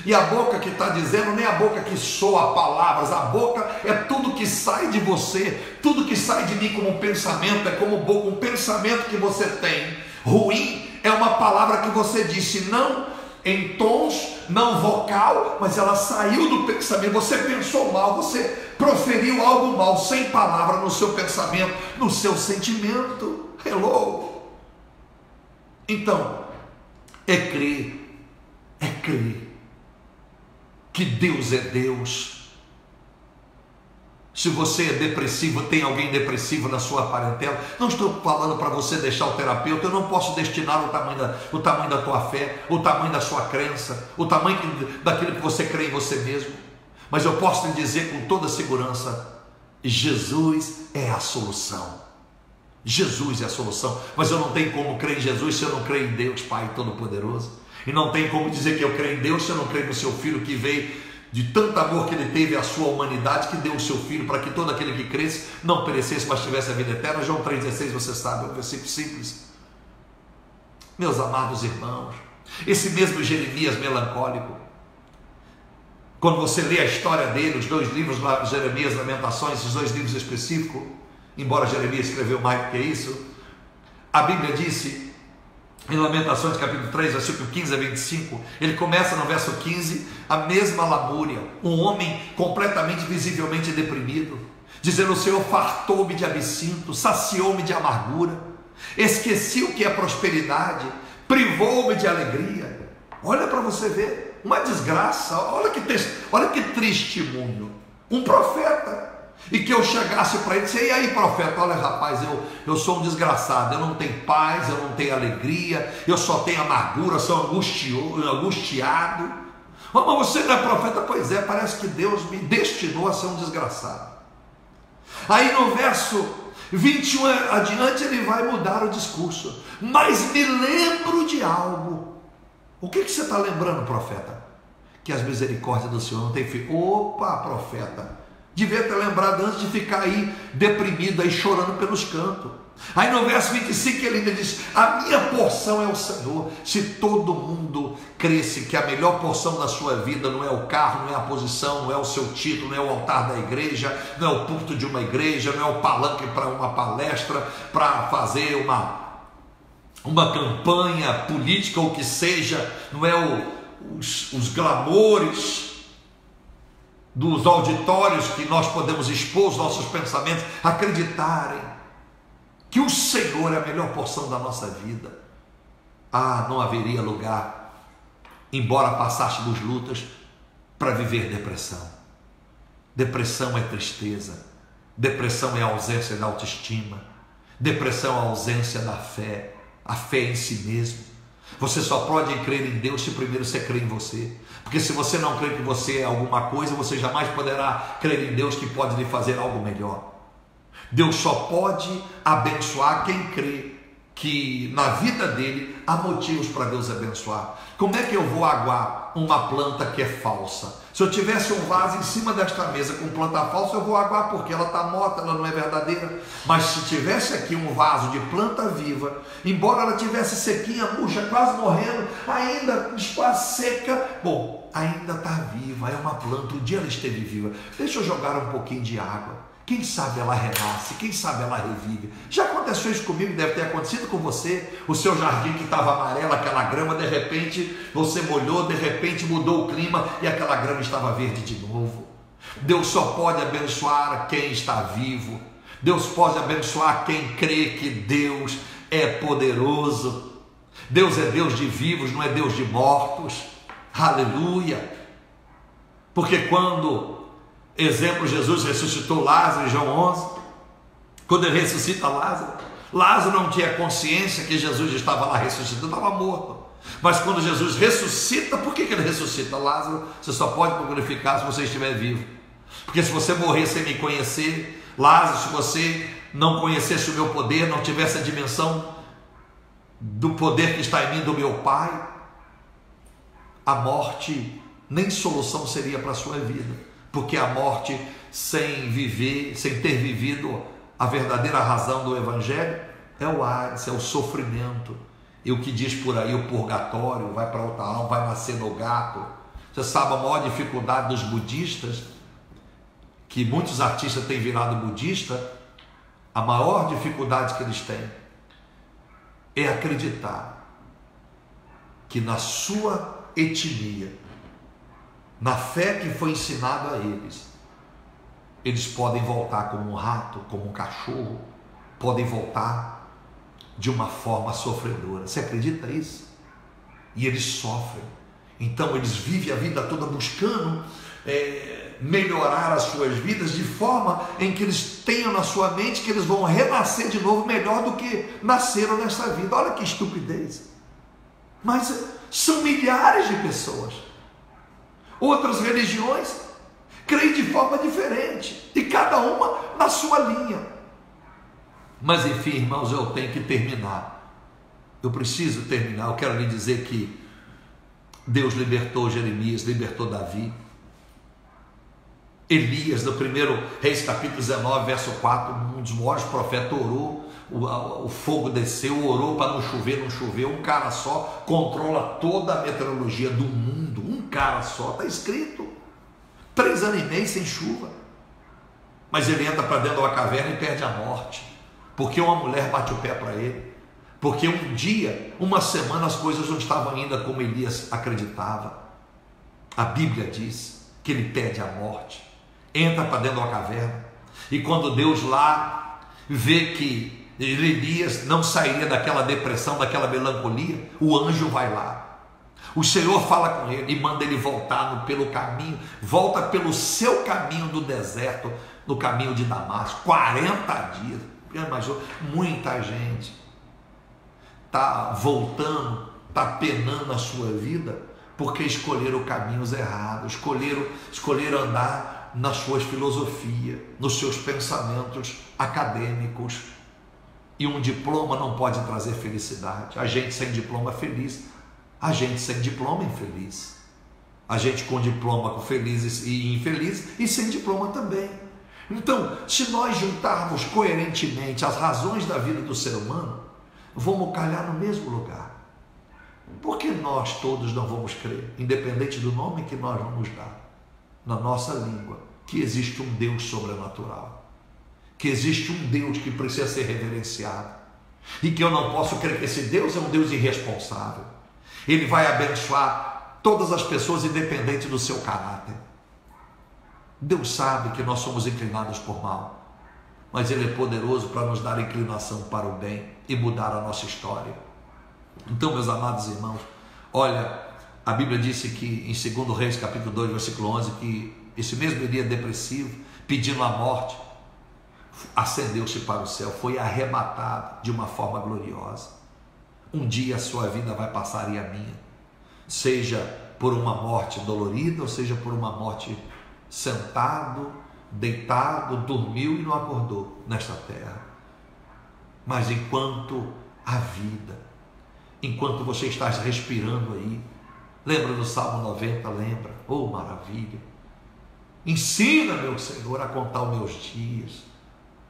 E a boca que está dizendo, nem a boca que soa palavras, a boca é tudo que sai de você, tudo que sai de mim como pensamento, é como boca, um pensamento que você tem ruim, é uma palavra que você disse, não em tons, não vocal, mas ela saiu do pensamento, você pensou mal, você proferiu algo mal, sem palavra no seu pensamento, no seu sentimento. Hello! Então, é crer que Deus é Deus. Se você é depressivo, tem alguém depressivo na sua parentela, não estou falando para você deixar o terapeuta, eu não posso destinar o tamanho da tua fé, o tamanho da sua crença, o tamanho daquilo que você crê em você mesmo, mas eu posso lhe dizer com toda segurança, Jesus é a solução. Jesus é a solução, mas eu não tenho como crer em Jesus se eu não creio em Deus Pai Todo-Poderoso. E não tem como dizer que eu creio em Deus se eu não creio no seu Filho, que veio de tanto amor que ele teve à sua humanidade, que deu o seu Filho para que todo aquele que cresce não perecesse, mas tivesse a vida eterna. João 3,16, você sabe, é um versículo simples. Meus amados irmãos, esse mesmo Jeremias melancólico, quando você lê a história dele, os dois livros, Jeremias, Lamentações, esses dois livros específicos, embora Jeremias escreveu mais do que isso, a Bíblia disse, em Lamentações capítulo 3, versículo 15 a 25, ele começa no verso 15, a mesma lamúria, um homem completamente, visivelmente deprimido, dizendo, o Senhor fartou-me de absinto, saciou-me de amargura, esqueci o que é prosperidade, privou-me de alegria. Olha para você ver, uma desgraça, olha que testemunho, um profeta. E que eu chegasse para ele e disse, e aí profeta, olha rapaz, eu sou um desgraçado, eu não tenho paz, eu não tenho alegria, eu só tenho amargura, sou angustiado. Mas você não é profeta? Pois é, parece que Deus me destinou a ser um desgraçado. Aí no verso 21 adiante ele vai mudar o discurso, mas me lembro de algo. O que você está lembrando, profeta? Que as misericórdias do Senhor não têm fim. Opa, profeta, devia ter lembrado antes de ficar aí deprimido, aí chorando pelos cantos. Aí no verso 25 ele ainda diz, a minha porção é o Senhor. Se todo mundo cresce que a melhor porção da sua vida não é o carro, não é a posição, não é o seu título, não é o altar da igreja, não é o púlpito de uma igreja, não é o palanque para uma palestra, para fazer uma campanha política ou o que seja, não é os glamoures dos auditórios que nós podemos expor os nossos pensamentos, acreditarem que o Senhor é a melhor porção da nossa vida, não haveria lugar, embora passasse dos lutas, para viver depressão. Depressão é tristeza, depressão é a ausência da autoestima, depressão é a ausência da fé, a fé em si mesmo. Você só pode crer em Deus se primeiro você crê em você, porque se você não crê que você é alguma coisa, você jamais poderá crer em Deus que pode lhe fazer algo melhor. Deus só pode abençoar quem crê que na vida dele há motivos para Deus abençoar. Como é que eu vou aguar uma planta que é falsa? Se eu tivesse um vaso em cima desta mesa com planta falsa, eu vou aguar porque ela está morta, ela não é verdadeira. Mas se tivesse aqui um vaso de planta viva, embora ela tivesse sequinha, murcha, quase morrendo, ainda quase seca, bom, ainda está viva, é uma planta, um dia ela esteve viva. Deixa eu jogar um pouquinho de água. Quem sabe ela renasce, quem sabe ela revive. Já aconteceu isso comigo, deve ter acontecido com você. O seu jardim que estava amarelo, aquela grama, de repente você molhou, de repente mudou o clima e aquela grama estava verde de novo. Deus só pode abençoar quem está vivo. Deus pode abençoar quem crê que Deus é poderoso. Deus é Deus de vivos, não é Deus de mortos. Aleluia! Porque quando, exemplo, Jesus ressuscitou Lázaro em João 11, quando ele ressuscita Lázaro não tinha consciência que Jesus estava lá ressuscitado, estava morto. Mas quando Jesus ressuscita, por que ele ressuscita? Lázaro, você só pode glorificar se você estiver vivo. Porque se você morrer sem me conhecer, Lázaro, se você não conhecesse o meu poder, não tivesse a dimensão do poder que está em mim, do meu Pai, a morte nem solução seria para a sua vida. Porque a morte sem viver, sem ter vivido a verdadeira razão do Evangelho, é o Hades, é o sofrimento. E o que diz por aí, o purgatório, vai para outra alma, vai nascer no gato. Você sabe a maior dificuldade dos budistas, que muitos artistas têm virado budista, a maior dificuldade que eles têm é acreditar que na sua etnia, na fé que foi ensinada a eles podem voltar como um rato, como um cachorro, podem voltar de uma forma sofredora. Você acredita nisso? E eles sofrem. Então eles vivem a vida toda buscando melhorar as suas vidas de forma em que eles tenham na sua mente que eles vão renascer de novo melhor do que nasceram nesta vida. Olha que estupidez. Mas são milhares de pessoas. Outras religiões creem de forma diferente, e cada uma na sua linha. Mas enfim, irmãos, eu tenho que terminar. Eu preciso terminar. Eu quero lhe dizer que Deus libertou Jeremias, libertou Davi. Elias, no 1 Reis capítulo 19, verso 4, um dos maiores profetas, orou, o fogo desceu, orou para não chover, não choveu. Um cara só controla toda a meteorologia do mundo. Um cara só, está escrito. 3 anos e meio sem chuva. Mas ele entra para dentro de uma caverna e perde a morte. Porque uma mulher bate o pé para ele. Porque um dia, uma semana, as coisas não estavam ainda como Elias acreditava. A Bíblia diz que ele perde a morte. Entra para dentro de uma caverna. E quando Deus lá vê que Elias não sairia daquela depressão, daquela melancolia, o anjo vai lá. O Senhor fala com ele e manda ele voltar pelo caminho. Volta pelo seu caminho do deserto, no caminho de Damasco. 40 dias. Imagina, muita gente está voltando, está penando a sua vida porque escolheram caminhos errados, escolheram andar nas suas filosofias, nos seus pensamentos acadêmicos. E um diploma não pode trazer felicidade. A gente sem diploma é feliz, a gente sem diploma é infeliz, a gente com diploma feliz e infeliz, e sem diploma também. Então, se nós juntarmos coerentemente as razões da vida do ser humano, vamos calhar no mesmo lugar. Por que nós todos não vamos crer, independente do nome que nós vamos dar, na nossa língua, que existe um Deus sobrenatural, que existe um Deus que precisa ser reverenciado, e que eu não posso crer que esse Deus é um Deus irresponsável? Ele vai abençoar todas as pessoas, independente do seu caráter. Deus sabe que nós somos inclinados por mal, mas Ele é poderoso para nos dar inclinação para o bem e mudar a nossa história. Então, meus amados irmãos, olha, a Bíblia disse que em 2 Reis capítulo 2, versículo 11, que esse mesmo Elias depressivo, pedindo a morte, ascendeu-se para o céu, foi arrebatado de uma forma gloriosa. Um dia a sua vida vai passar e a minha, seja por uma morte dolorida, ou seja por uma morte sentado, deitado, dormiu e não acordou nesta terra. Mas enquanto a vida, enquanto você está respirando aí, lembra do Salmo 90? Lembra? Oh, maravilha! Ensina, meu Senhor, a contar os meus dias.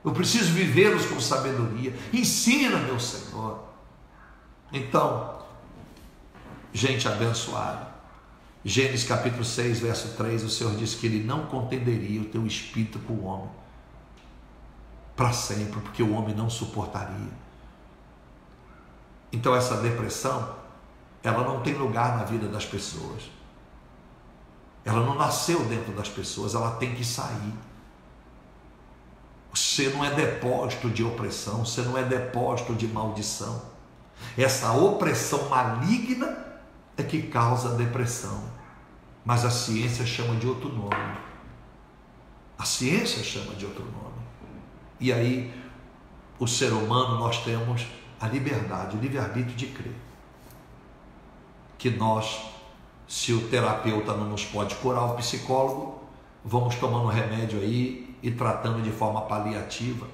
Eu preciso vivê-los com sabedoria. Ensina, meu Senhor. Então, gente abençoada, Gênesis capítulo 6, verso 3, o Senhor disse que Ele não contenderia o teu espírito com o homem para sempre, porque o homem não suportaria. Então essa depressão, ela não tem lugar na vida das pessoas. Ela não nasceu dentro das pessoas, ela tem que sair. Você não é depósito de opressão, você não é depósito de maldição. Essa opressão maligna é que causa a depressão. Mas a ciência chama de outro nome. A ciência chama de outro nome. E aí, o ser humano, nós temos a liberdade, o livre-arbítrio de crer. que nós, se o terapeuta não nos pode curar, o psicólogo, vamos tomando remédio aí e tratando de forma paliativa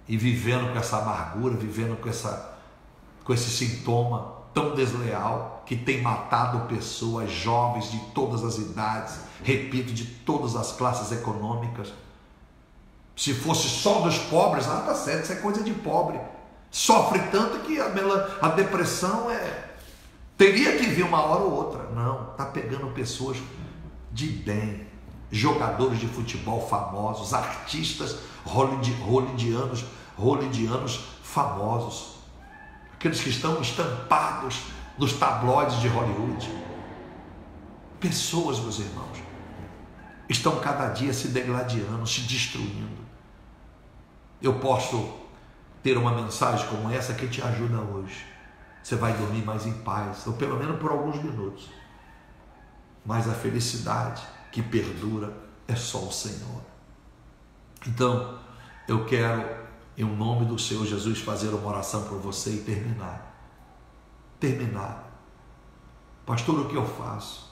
e vivendo com essa amargura, vivendo com esse sintoma tão desleal que tem matado pessoas jovens de todas as idades, repito, de todas as classes econômicas. Se fosse só dos pobres, tá certo, isso é coisa de pobre. Sofre tanto que a depressão teria que vir uma hora ou outra. Não, está pegando pessoas de bem, jogadores de futebol famosos, artistas hollywoodianos famosos, aqueles que estão estampados nos tabloides de Hollywood. Pessoas, meus irmãos, estão cada dia se degladiando, se destruindo. Eu posso ter uma mensagem como essa que te ajuda hoje. Você vai dormir mais em paz, ou pelo menos por alguns minutos. Mas a felicidade que perdura é só o Senhor. Então, eu quero, em nome do Senhor Jesus, fazer uma oração por você e terminar. Pastor, o que eu faço?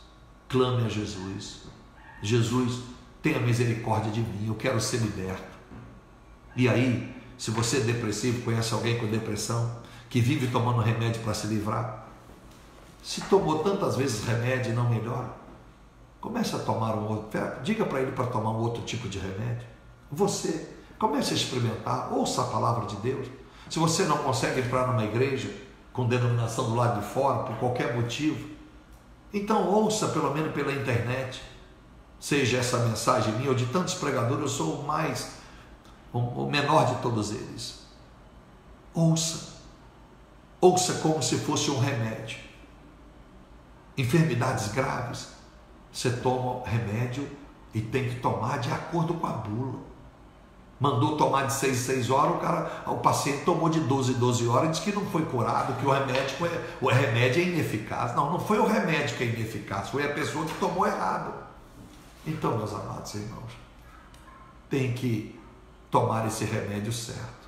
Clame a Jesus. Jesus, tenha misericórdia de mim, eu quero ser liberto. E aí, se você é depressivo, conhece alguém com depressão, que vive tomando remédio para se livrar, se tomou tantas vezes remédio e não melhora, comece a tomar um outro, diga para ele para tomar um outro tipo de remédio. Você comece a experimentar, ouça a palavra de Deus. Se você não consegue entrar numa igreja com denominação do lado de fora, por qualquer motivo, então ouça pelo menos pela internet, seja essa mensagem minha ou de tantos pregadores, eu sou o menor de todos eles. Ouça como se fosse um remédio. Enfermidades graves, você toma remédio e tem que tomar de acordo com a bula. Mandou tomar de 6 em 6 horas, o paciente tomou de 12 em 12 horas e disse que não foi curado, que o remédio é ineficaz. Não foi o remédio que é ineficaz, foi a pessoa que tomou errado. Então, meus amados irmãos, tem que tomar esse remédio certo.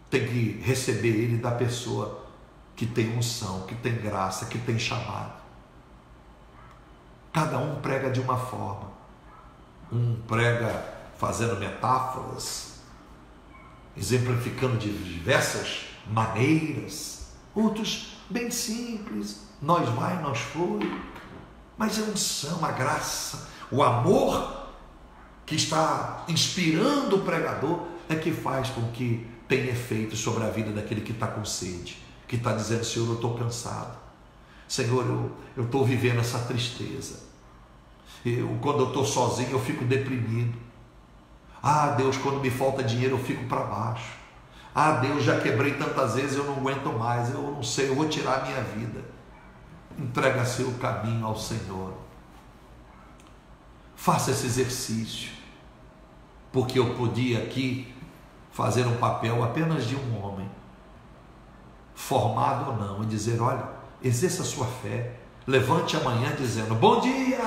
Tem que receber ele da pessoa que tem unção, que tem graça, que tem chamado. Cada um prega de uma forma. Um prega fazendo metáforas, exemplificando de diversas maneiras. Outros bem simples, nós vai, nós foi. Mas a unção, a graça, o amor que está inspirando o pregador é que faz com que tenha efeito sobre a vida daquele que está com sede, que está dizendo: Senhor, eu estou cansado, Senhor, eu estou vivendo essa tristeza, quando eu estou sozinho eu fico deprimido, Deus, quando me falta dinheiro eu fico para baixo, Deus, já quebrei tantas vezes, eu não aguento mais, eu não sei, eu vou tirar a minha vida. Entrega seu caminho ao Senhor, faça esse exercício, porque eu podia aqui fazer um papel apenas de um homem, formado ou não, e dizer: olha, exerça a sua fé, levante amanhã dizendo bom dia,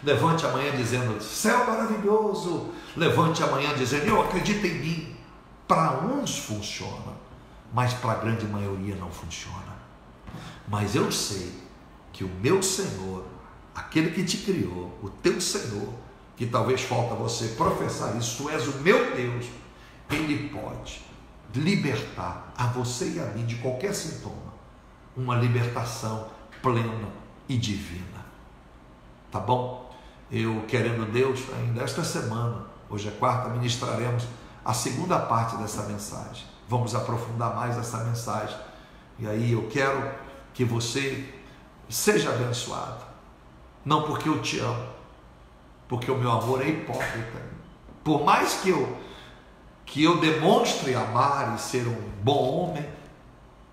levante amanhã dizendo céu maravilhoso, levante amanhã dizendo eu acredito em mim. Para uns funciona, mas para a grande maioria não funciona. Mas eu sei que o meu Senhor, aquele que te criou, o teu Senhor, que talvez falta você professar isso, tu és o meu Deus, Ele pode libertar a você e a mim de qualquer sintoma, uma libertação plena e divina. Tá bom? Eu, querendo Deus, ainda esta semana, hoje é quarta, ministraremos a segunda parte dessa mensagem. Vamos aprofundar mais essa mensagem. E aí eu quero que você seja abençoado. Não porque eu te amo, porque o meu amor é hipócrita. Por mais que eu demonstre amar e ser um bom homem,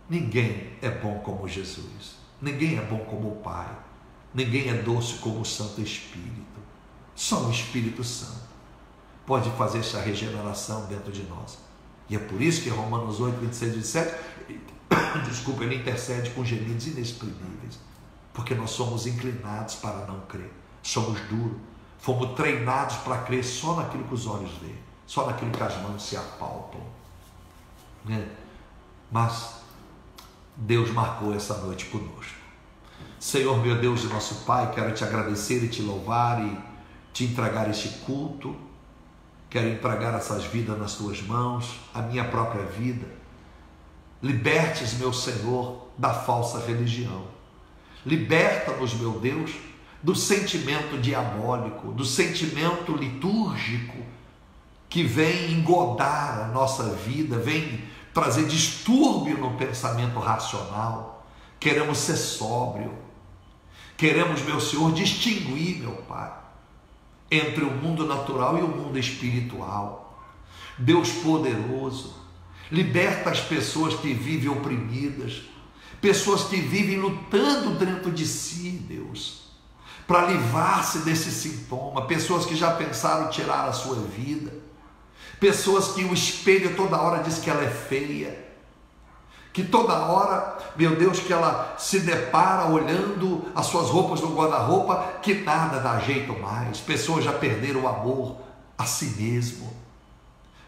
ninguém é bom como Jesus. Ninguém é bom como o Pai. Ninguém é doce como o Santo Espírito. Só o Espírito Santo pode fazer essa regeneração dentro de nós. E é por isso que Romanos 8, 26 e 27, desculpa, ele intercede com gemidos inexprimíveis, porque nós somos inclinados para não crer, somos duros, fomos treinados para crer só naquilo que os olhos veem, só naquilo que as mãos se apalpam, né? Mas Deus marcou essa noite conosco, Senhor, meu Deus e nosso Pai, quero te agradecer e te louvar e te entregar este culto. Quero entregar essas vidas nas tuas mãos, a minha própria vida. Liberte-os, meu Senhor, da falsa religião. Liberta-nos, meu Deus, do sentimento diabólico, do sentimento litúrgico que vem engodar a nossa vida, vem trazer distúrbio no pensamento racional. Queremos ser sóbrio. Queremos, meu Senhor, distinguir, meu Pai, entre o mundo natural e o mundo espiritual. Deus poderoso, liberta as pessoas que vivem oprimidas, pessoas que vivem lutando dentro de si, Deus, para livrar-se desse sintoma, pessoas que já pensaram em tirar a sua vida, pessoas que o espelho toda hora diz que ela é feia, que toda hora, meu Deus, que ela se depara olhando as suas roupas no guarda-roupa, que nada dá jeito mais. Pessoas já perderam o amor a si mesmo.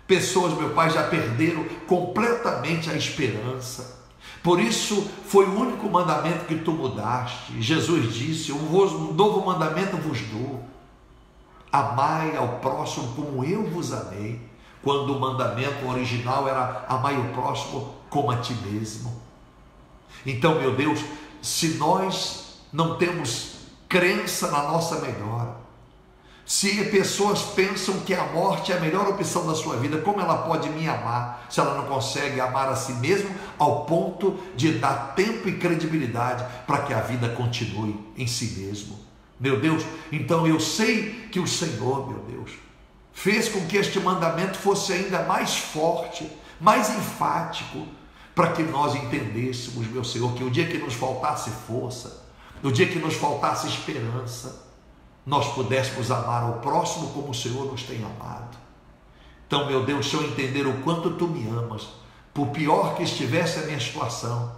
Pessoas, meu Pai, já perderam completamente a esperança. Por isso foi o único mandamento que tu mudaste. Jesus disse: um novo mandamento vos dou: amai ao próximo como eu vos amei. Quando o mandamento original era amai o próximo como a ti mesmo. Então, meu Deus, se nós não temos crença na nossa melhora, se pessoas pensam que a morte é a melhor opção da sua vida, como ela pode me amar se ela não consegue amar a si mesma ao ponto de dar tempo e credibilidade para que a vida continue em si mesmo? Meu Deus, então eu sei que o Senhor, meu Deus, fez com que este mandamento fosse ainda mais forte, mais enfático, para que nós entendêssemos, meu Senhor, que o dia que nos faltasse força, no dia que nos faltasse esperança, nós pudéssemos amar ao próximo como o Senhor nos tem amado. Então, meu Deus, se eu entender o quanto tu me amas, por pior que estivesse a minha situação,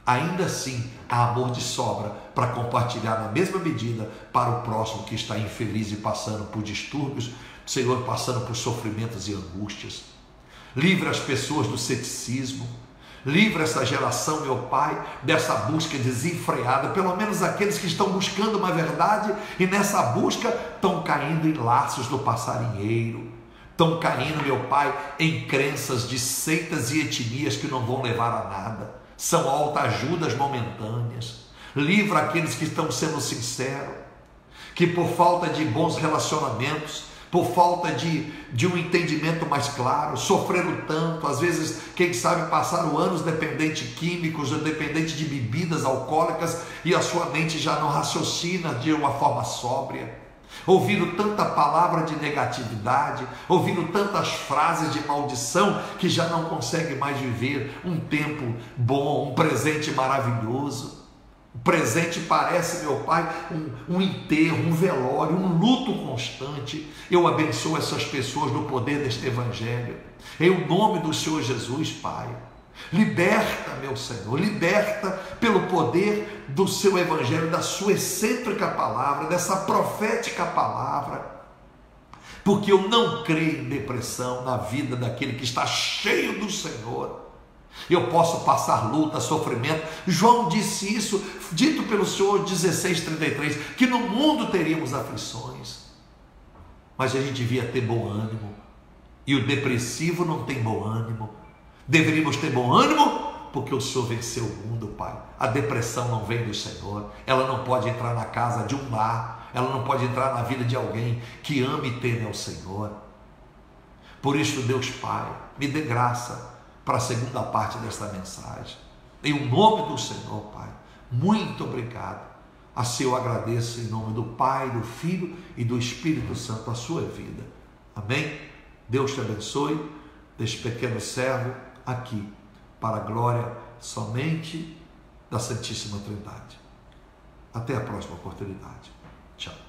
ainda assim há amor de sobra para compartilhar na mesma medida para o próximo que está infeliz e passando por distúrbios, Senhor, passando por sofrimentos e angústias. Livra as pessoas do ceticismo. Livra essa geração, meu Pai, dessa busca desenfreada, pelo menos aqueles que estão buscando uma verdade e nessa busca estão caindo em laços do passarinheiro, estão caindo, meu Pai, em crenças de seitas e etnias que não vão levar a nada, são autoajudas momentâneas. Livra aqueles que estão sendo sinceros, que por falta de bons relacionamentos, por falta de um entendimento mais claro, sofreram tanto, às vezes, quem sabe, passaram anos dependentes de químicos, dependentes de bebidas alcoólicas, e a sua mente já não raciocina de uma forma sóbria. Ouviram tanta palavra de negatividade, ouviram tantas frases de maldição, que já não consegue mais viver um tempo bom, um presente maravilhoso. O presente parece, meu Pai, um enterro, um velório, um luto constante. Eu abençoo essas pessoas no poder deste Evangelho, em nome do Senhor Jesus, Pai. Liberta, meu Senhor, liberta pelo poder do seu Evangelho, da sua excêntrica palavra, dessa profética palavra, porque eu não creio em depressão na vida daquele que está cheio do Senhor. Eu posso passar luta, sofrimento. João disse isso, dito pelo Senhor, 16:33, que no mundo teríamos aflições, mas a gente devia ter bom ânimo, e o depressivo não tem bom ânimo. Deveríamos ter bom ânimo, porque o Senhor venceu o mundo, Pai. A depressão não vem do Senhor, ela não pode entrar na casa de um lar, ela não pode entrar na vida de alguém que ame e teme ao Senhor. Por isso, Deus Pai, me dê graça para a segunda parte desta mensagem. Em o nome do Senhor, Pai, muito obrigado. Assim eu agradeço em nome do Pai, do Filho e do Espírito Santo a sua vida. Amém? Deus te abençoe, deste pequeno servo aqui, para a glória somente da Santíssima Trindade. Até a próxima oportunidade. Tchau.